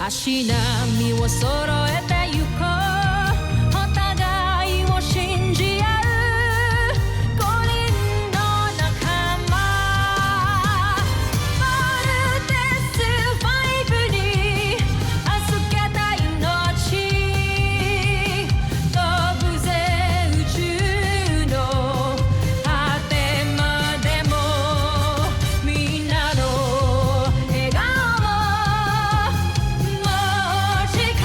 足並みを揃えてゆこうお互いを信じ合う五人の仲間ボルテス5に預けた命飛ぶぜ宇宙の果てまでもみんなの笑顔も持ち帰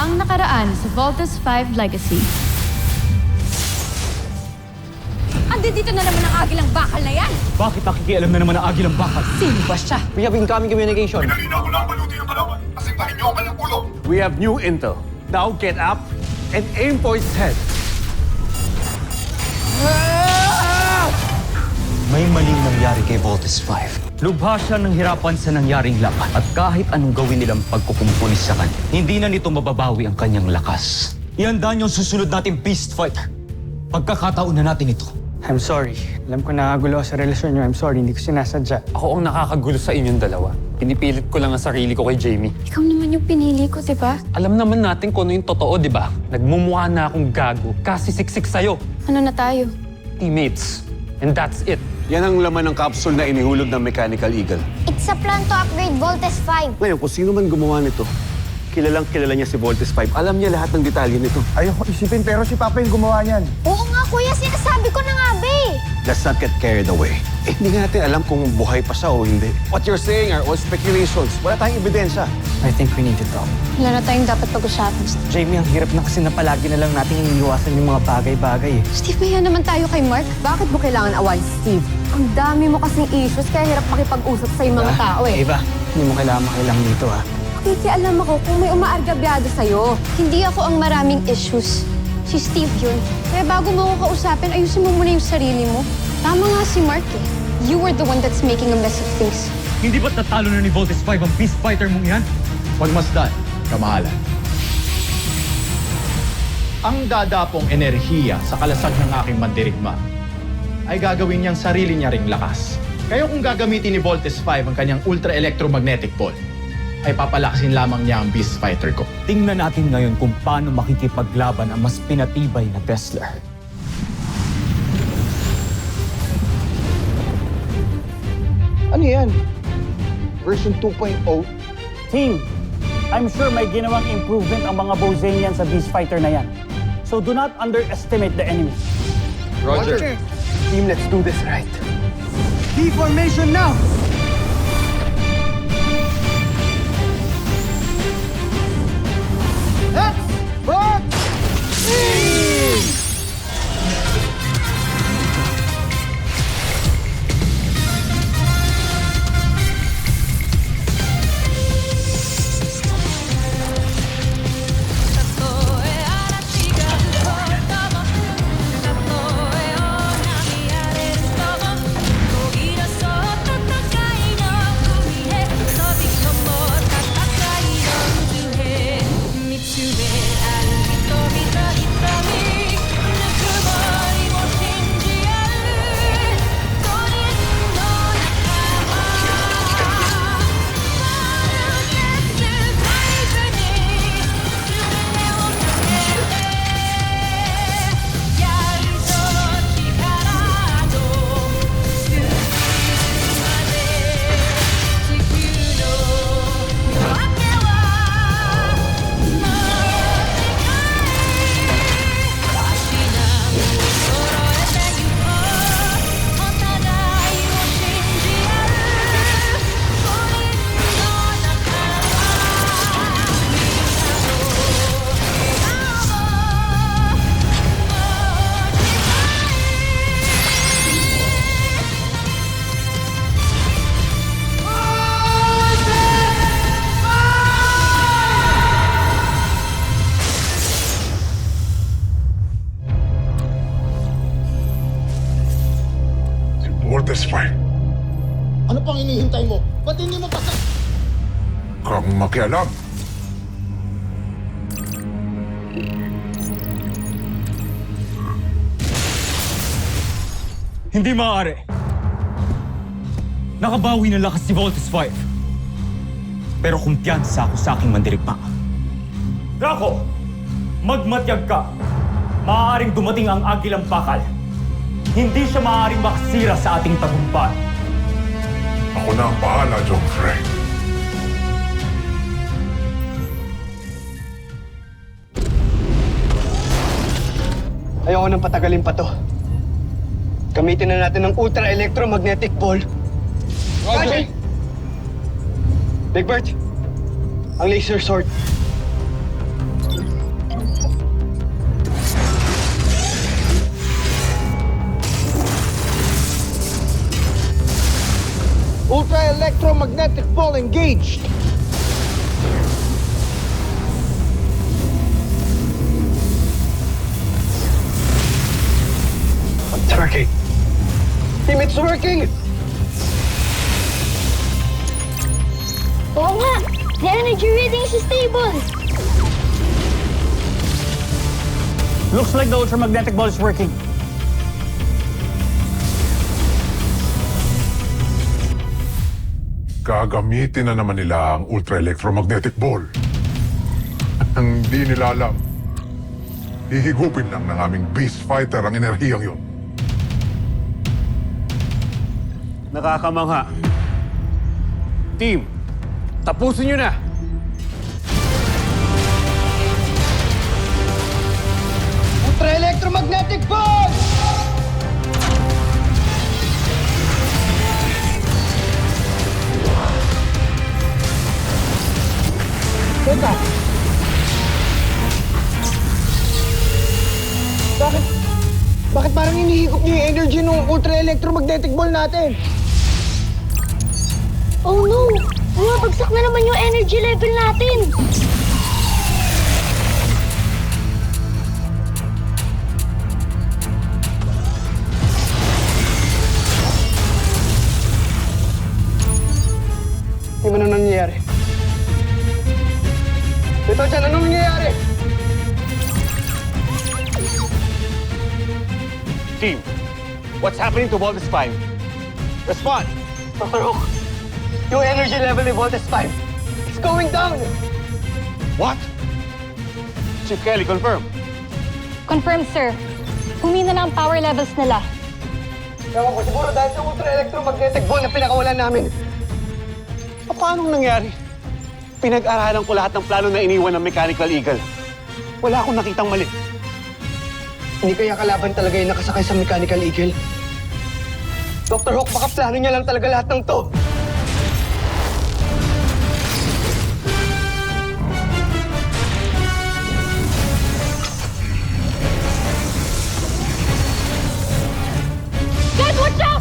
Ang nakaraan sa Voltes 5 Legacy. Andi dito na naman ang agilang bakal na yan! Bakit nakikialam na naman ang agilang bakal? Sino ba siya? We have incoming communication. Pinalina ko lang maluti ng kalaban. Asintahin niyo ang kanyang ulo. We have new intel. Now get up and aim for its head. May maling nangyari kay Voltes 5. Lubha siya ng hirapan sa nangyaring laban. At kahit anong gawin nilang pagkukumpulis sa kanya, hindi na nito mababawi ang kanyang lakas. Ihanda niyo ang susunod nating Beast Fighter. Pagkakataon na natin ito. I'm sorry. Alam ko nakagulo sa relasyon niyo. I'm sorry, hindi ko sinasadya. Ako ang nakakagulo sa inyong dalawa. Pinipilit ko lang ang sarili ko kay Jamie. Ikaw naman yung pinili ko, di ba? Alam naman natin kung ano yung totoo, di ba? Nagmumukha na akong gago kasi siksik sa'yo. Ano na tayo? Teammates. And that's it. Yan ang laman ng capsule na inihulog ng Mechanical Eagle. It's a plan to upgrade Voltes 5. Ngayon, kung sino man gumawa nito, kilalang kilala niya si Voltes 5. Alam niya lahat ng detalye nito. Ayoko isipin, pero si Papa yung gumawa niyan. Oo nga, kuya. Sinasabi ko na nga, be. Let's not get carried away. Hindi nga natin alam kung buhay pa siya o hindi. What you're saying are all speculations. Wala tayong ebidensya. I think we need to talk. Wala na tayong dapat pag-usapan. Jamie, ang hirap na kasi na palagi na lang natin iniiwasan yung mga bagay-bagay eh. Steve, maya naman tayo kay Mark. Bakit mo kailangan awayin si Steve? Ang dami mo kasing issues kaya hirap makipag-usap sa mga tao eh. Eva, hindi mo kailangan makilang dito ha. Kikialam ako kung may umaargabyado sa'yo. Hindi ako ang maraming issues. Si Steve yun. Kaya bago mo ako kausapin, ayusin mo muna yung sarili mo. Tama nga si Mark eh. You were the one that's making a mess of things. Hindi ba't natalo na ni Voltes 5 ang Beast Fighter mong yan? Pagmasdan, kamahalan. Ang dadapong enerhiya sa kalasag ng aking mandirigma ay gagawin niyang sarili niya ring lakas. Kaya kung gagamitin ni Voltes 5 ang kanyang ultra-electromagnetic ball, ay papalakasin lamang niya ang Beast Fighter ko. Tingnan natin ngayon kung paano makikipaglaban ang mas pinatibay na Tesla. Ano yan? Version 2.0? Team, I'm sure may ginawang improvement ang mga Bozanian sa Beast Fighter na yan. So do not underestimate the enemy. Roger. Team, let's do this right. D-formation now! Si Voltes 5. Ano pang hinihintay mo? Ba't hindi mo pa kang makialam. Hindi maaari. Nakabawi ng lakas si Voltes 5. Pero kumpiyansa ako sa aking mandirigma. Draco, magmatyag ka. Maaaring dumating ang agilang bakal. Hindi siya maaaring makasira sa ating tagumpay. Ako na ang bahala, John Frey. Ayoko nang patagalin pa to. Gamitin na natin ng ultra-electromagnetic ball. Roger! Big Bert, ang laser sword. Ultra-electromagnetic ball engaged! It's working! Team, it's working! Oo nga! The energy reading is stable! Looks like the ultramagnetic ball is working. Gagamitin na naman nila ang ultra-electromagnetic ball. Ang di nila alam, hihigupin lang ng aming beast fighter ang enerhiyang yun. Nakakamangha. Team, tapusin nyo na! Ultra-electromagnetic ball! Teka! Bakit parang hinihigop niyo yung energy ng ultra-electromagnetic ball natin? Oh no! Bumabagsak na naman yung energy level natin! Di ba na nangyayari? Ito dyan, anong nangyayari? Team, what's happening to Voltes 5? Respond! Dr. Hook, yung energy level ni Voltes 5, it's going down! What? Chief Kelly, confirm. Confirmed, sir. Humina na ang power levels nila. Ewan ko, siguro dahil sa ultra-electromagnetic ball na pinakawalan namin. Paano nangyari? Pinag-aralan ko lahat ng plano na iniwan ng Mechanical Eagle. Wala akong nakitang mali. Hindi kaya kalaban talaga yung nakasakay sa Mechanical Eagle? Dr. Hook, baka plano niya lang talaga lahat ng to. Guys, watch out!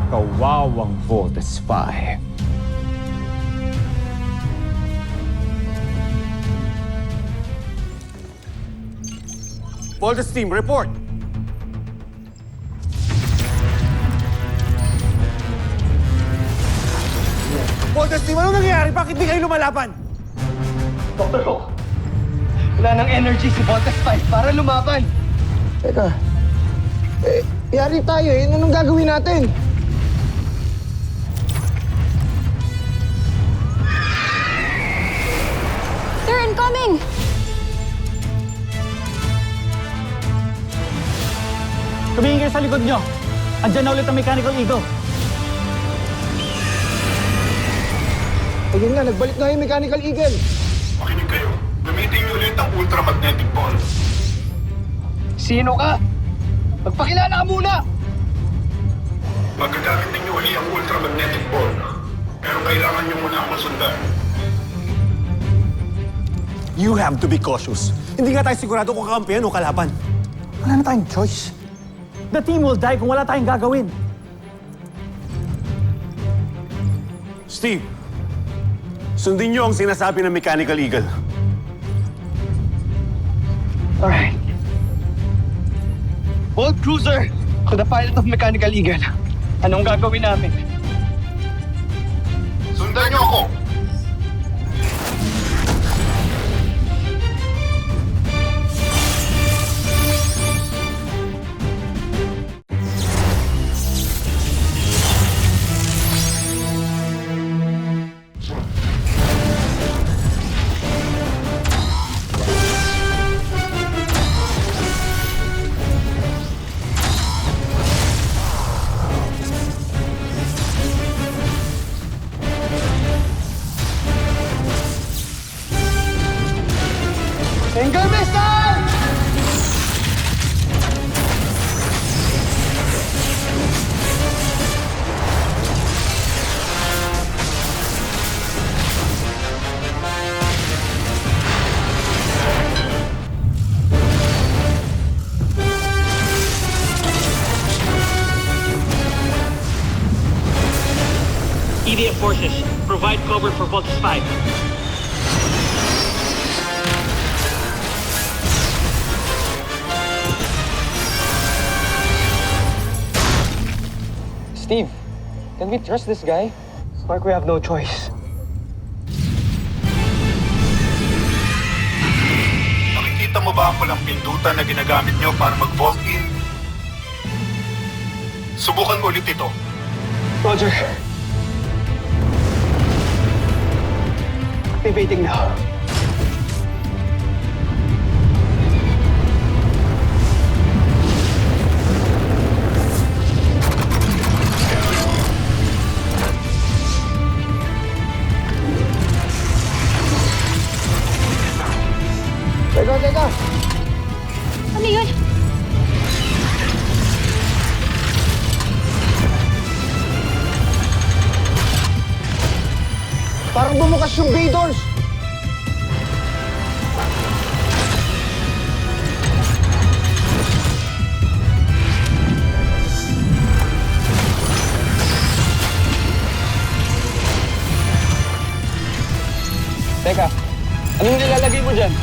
Kawawang Voltes 5. Voltes team, report! Voltes team, ano nangyayari? Bakit di kayo lumalaban? Dr. Hook, wala ng energy si Voltes 5 para lumaban. Teka, yari tayo eh. Anong gagawin natin? Sir, incoming! Tumingin kayo sa likod nyo. Andyan na ulit ang Mechanical Eagle. Ayun nga, nagbalik na yung Mechanical Eagle. Makinig kayo. Gamitin niyo ulit ang ultramagnetic ball. Sino ka? Magpakilala ka muna! Magagamit ninyo uli ang ultramagnetic ball. Pero kailangan nyo muna akong sundan. You have to be cautious. Hindi nga tayo sigurado kung kakampihan o kalaban. Wala na tayong choice. The team will die kung wala tayong gagawin. Steve, sundin niyo ang sinasabi ng Mechanical Eagle. Alright. Bolt Cruiser, to the pilot of Mechanical Eagle. Anong gagawin namin? Sundan niyo ako! Finger missile! EDF forces, provide cover for Voltes 5. Steve, can we trust this guy? Mark, we have no choice. Nakikita mo ba ang pulang pindutan na ginagamit nyo para mag-vault in? Subukan mo ulit ito. Roger. Activating now. Teka! Ano yun? Parang bumukas yung bay doors! Teka, anong nilalagay mo dyan?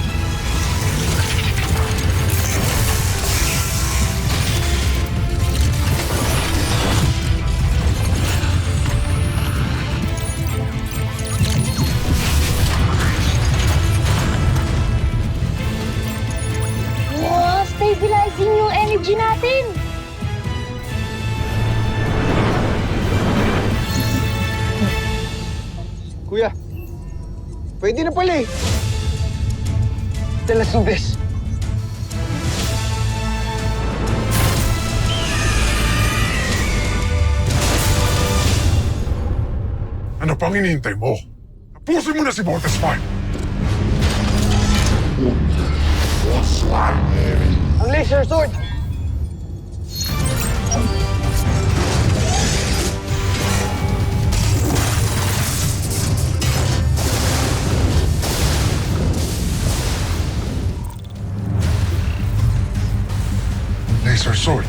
Stabilizing yung energy natin. Kuya, pwede na pala eh. Then let's do this. Ano pang hinihintay mo? Tapusin mo na si Voltes 5! Ang laser sword! Laser sword.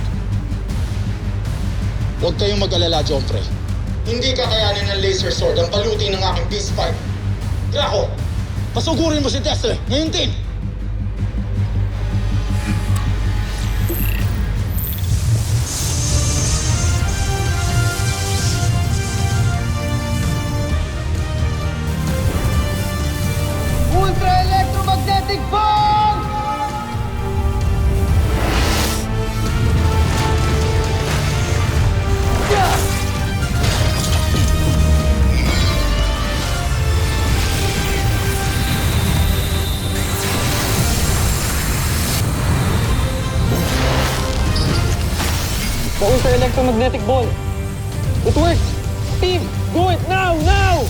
Huwag kayong mag-alala, Joffrey. Hindi kakayanin ng laser sword ang palutin ng aking Beast Fight. Draco, pasugurin mo si Tesla ngayon din! Ultra electromagnetic ball! The ultra electromagnetic ball. It works! Steve, do it now! Now!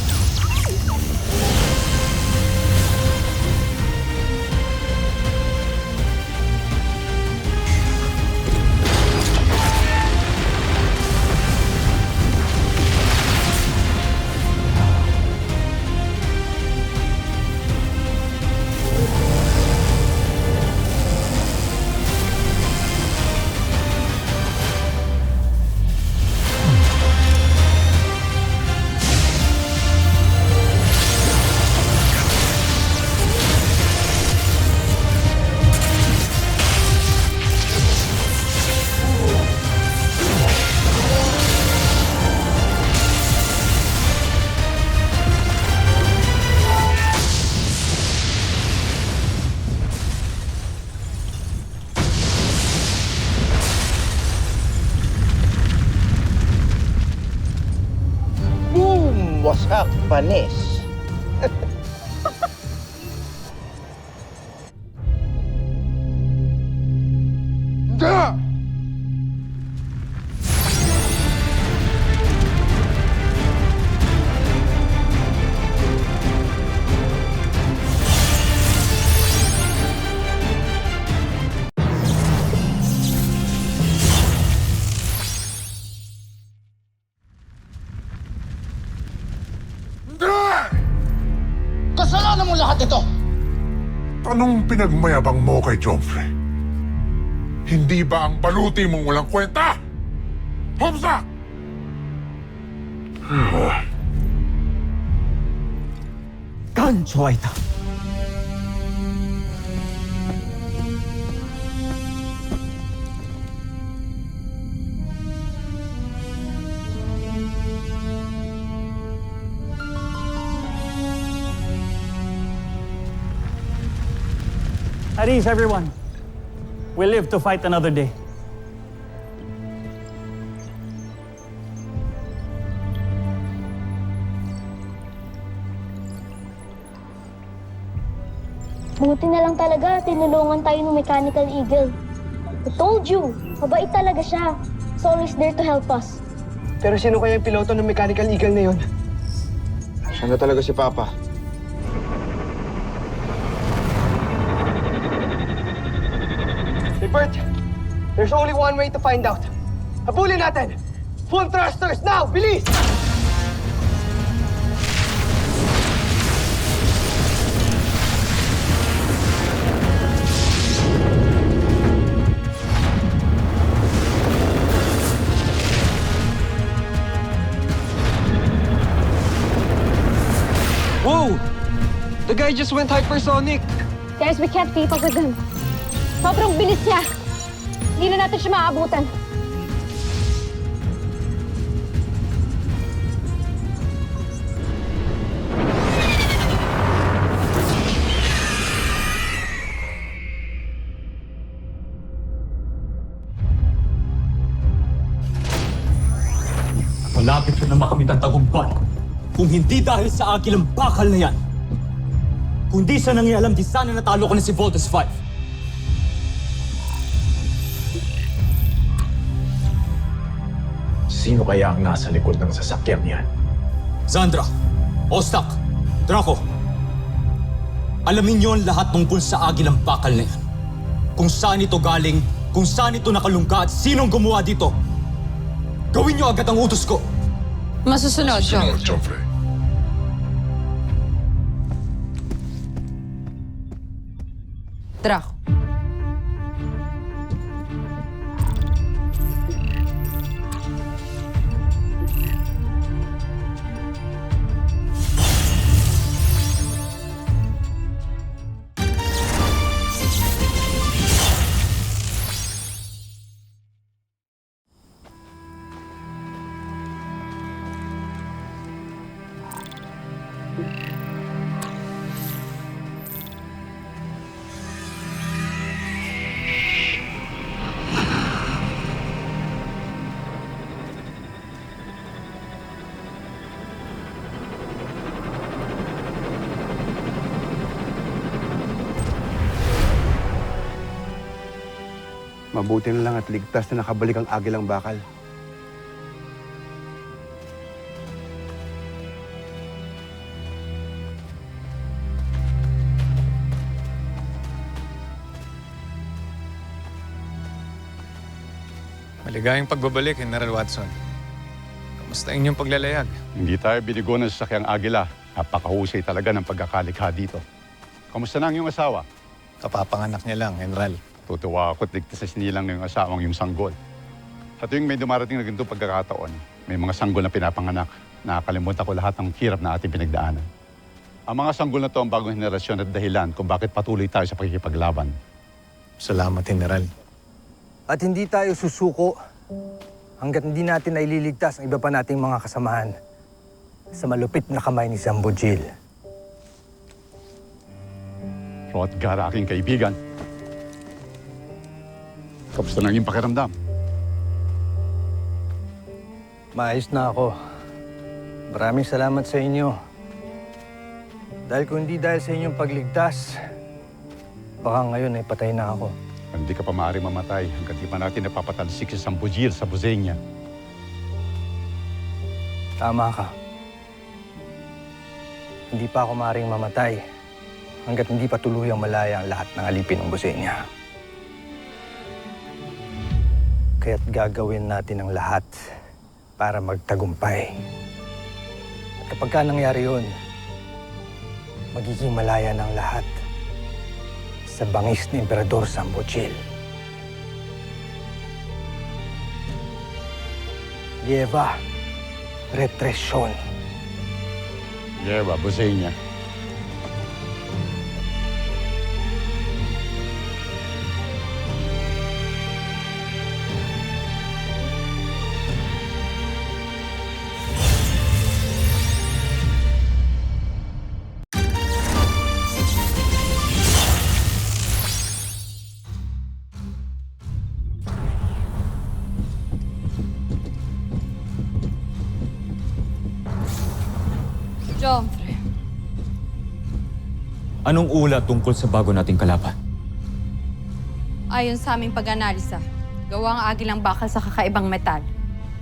Panis. Da! Da! Kasalanan mo lahat ito! Anong pinagmayabang mo kay Joffrey? Hindi ba ang baluti mong walang kwenta? Homsak! Gancho Aita. At ease, everyone. We live to fight another day. Buti na lang talaga, tinulungan tayo ng Mechanical Eagle. I told you, mabait talaga siya. He's always there to help us. Pero sino kaya yung piloto ng Mechanical Eagle na yun? Siya na talaga si Papa. Hey, Bert! There's only one way to find out. Habulin natin! Full thrusters now! Bilis! Whoa! The guy just went hypersonic! Guys, we can't keep up with him. Sobrang bilis niya. Hindi na natin siya maaabutan. Malapit ko na makamit ang tagumpay. Kung hindi dahil sa agilang bakal na yan, kundi sa nangyayalam, di sana natalo ko na si Voltes 5. Sino kaya ang nasa likod ng sasakyan yan? Zandra, Ostak, Draco, alamin niyo ang lahat tungkol sa agilang bakal na yan. Kung saan ito galing, kung saan ito nakalungga at sinong gumawa dito. Gawin niyo agad ang utos ko. Masusunod, Sunod, Joffrey. Draco. Mabuti na lang at ligtas na nakabalik ang agilang bakal. Maligayang pagbabalik, General Watson. Kamusta inyong paglalayag? Hindi tayo binigo ng sasakyang agila. Napakahusay talaga ng pagkakalikha dito. Kamusta na ang iyong asawa? Kapapanganak niya lang, General. Tutuwa ako at ligtas sa sinilang ng iyong asawang yung sanggol. Sa tuwing may dumarating na ganitong pagkakataon, may mga sanggol na pinapanganak. Nakakalimutan ko lahat ng hirap na ating pinagdaanan. Ang mga sanggol na to ang bagong henerasyon at dahilan kung bakit patuloy tayo sa pakikipaglaban. Salamat, General. At hindi tayo susuko hanggat hindi natin naililigtas ang iba pa nating mga kasamahan sa malupit na kamay ni Zambojil. Hrothgar, aking kaibigan. Kamusta na ang iyong pakiramdam? Maayos na ako. Maraming salamat sa inyo Dahil kung hindi dahil sa inyong pagligtas, baka ngayon ay patay na ako. Hindi ka pa maaaring mamatay hanggang di pa natin napapatalsik si Sambujil sa Buzenia. Tama ka. Hindi pa ako maaaring mamatay hanggat hindi pa tuluyang malaya ang lahat ng alipin ng Buzenia. Kaya't gagawin natin ang lahat para magtagumpay. At kapag ka nangyari yun, magiging malaya ng lahat sa bangis ni Emperador Sambujil. Lleva repression. Lleva, Buzenia. Joffrey, Anong ulat tungkol sa bago nating kalaban? ayon sa aming pag-analisa, gawa ang agilang bakal sa kakaibang metal.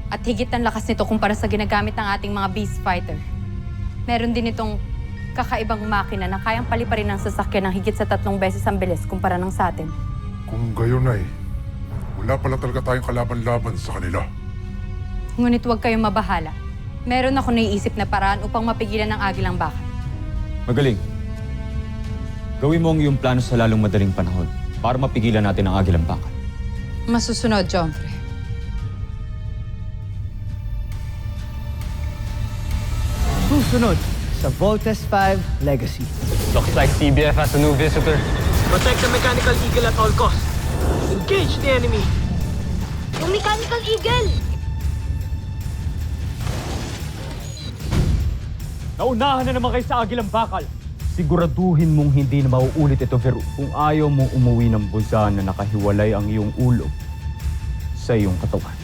At higit ang lakas nito kumpara sa ginagamit ng ating mga beast fighter. Meron din itong kakaibang makina na kayang paliparin ng sasakyan ng higit sa 3 beses ang bilis kumpara ng sa atin. Kung gayon ay, wala pala talaga tayong kalaban-laban sa kanila. Ngunit huwag kayong mabahala. Meron ako naiisip na paraan upang mapigilan ang agilang bakal. Magaling. Gawin mo ang iyong plano sa lalong madaling panahon para mapigilan natin ang agilang bakal. Masusunod, Joffrey. Susunod sa Voltes 5 Legacy. Looks like CBF has a new visitor. Protect the Mechanical Eagle at all costs. Engage the enemy. Yung Mechanical Eagle! Naunahan na naman kayo sa agilang bakal. Siguraduhin mong hindi na mauulit ito, Veru. Kung ayaw mong umuwi ng busan na nakahiwalay ang iyong ulo sa iyong katawan.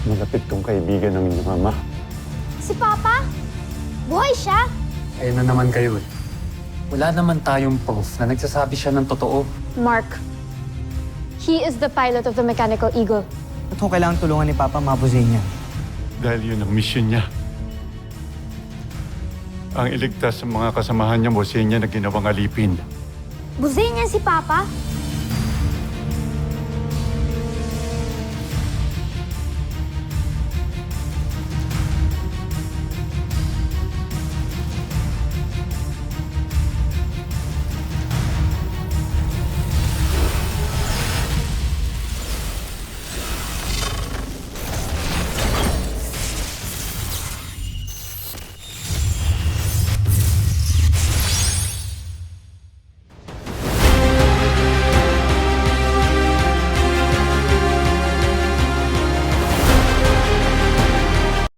Malapit kong kaibigan ng inyong ama. Si Papa? Buhay siya? Ayun na naman kayo eh. Wala naman tayong proof na nagsasabi siya ng totoo. Mark, he is the pilot of the Mechanical Eagle. Ba't kung kailangan tulungan ni Papa mabusin niya? Dahil yun ang mission niya. Ang iligtas sa mga kasamahan niya, Buzenia, na ginawang alipin. Buhay niya si Papa?